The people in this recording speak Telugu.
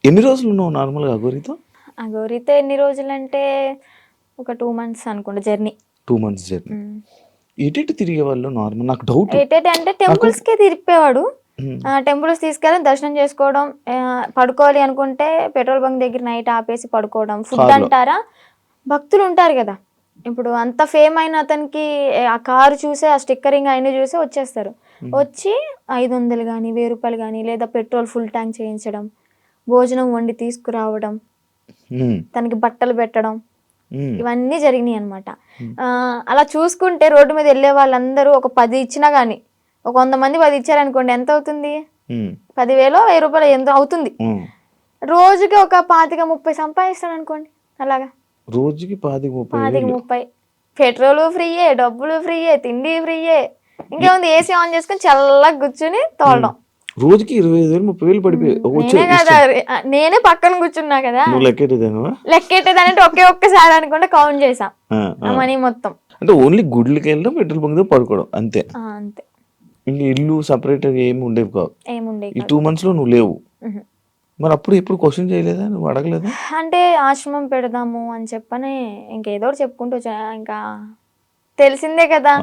ఎన్ని రోజులు ఉన్నావు నార్మల్గా అఘోరితో? అఘోరితో ఎన్ని రోజులంటే ఒక 2 months అనుకుంటా జర్నీ. 2 months journey. ఎటు తిరిగే వాళ్ళు నార్మల్? నాకు డౌట్. ఎటంటే అంటే టెంపుల్స్కే తిరిగిపోయేవాడు. టెంపుల్స్ తీసుకెళ్ళి దర్శనం చేసుకోవడం, పడుకోవాలి అనుకుంటే పెట్రోల్ బంక్ దగ్గర నైట్ ఆపేసి పడుకోవడం. ఫుడ్ అంటారా, భక్తులు ఉంటారు కదా, ఇప్పుడు అంత ఫేమ్ అయిన అతనికి ఆ కారు చూసే, ఆ స్టిక్కరింగ్ అయిన చూసే వచ్చేస్తారు. వచ్చి 500 కానీ 1000 రూపాయలు కానీ, లేదా పెట్రోల్ ఫుల్ ట్యాంక్ చేయించడం, భోజనం వండి తీసుకురావడం, తనకి బట్టలు పెట్టడం, ఇవన్నీ జరిగినాయి అనమాట. అలా చూసుకుంటే రోడ్డు మీద వెళ్ళే వాళ్ళందరూ ఒక 10 ఇచ్చినా కానీ, ఒక 100 మంది 10 ఇచ్చారనుకోండి, ఎంత అవుతుంది? 10,000 1000 రూపాయలు ఎంత అవుతుంది. రోజుకి ఒక 25-30 సంపాదిస్తాడు అనుకోండి. అలాగా రోజుకి 25-30. పెట్రోల్ ఫ్రీయే, డబ్బులు ఫ్రీయే, తిండి ఫ్రీయే. ఇంకేముంది, ఏసీ ఆన్ చేసుకుని చల్లగా కూర్చుని తోలడం. రోజుకి 25,000 30,000 పడిపోయి కదా, నేనే పక్కన కూర్చున్నా కదా. లెక్కెట్టేదానంటే ఒక్కసారి అనుకుంటే కౌంట్ చేసా మనీ మొత్తం. అంటే ఓన్లీ గుడ్లకి వెళ్ళడం, పెట్రోల్ బంక్ పడుకోవడం అంతే. అంతే. ఇంకా ఇల్లు సపరేట్ ఏమి ఉండేవి కావు. ఏముండేవి. ఈ 2 months లో నువ్వు లేవు. మరి అప్పుడు ఎప్పుడు క్వశ్చన్ చేయలేదా, నువ్వు అడగలేదా? అంటే ఆశ్రమం పెడదాము అని చెప్పని ఇంకేదో చెప్పుకుంటూ వచ్చా. ఇంకా తెలిసిందే కదా,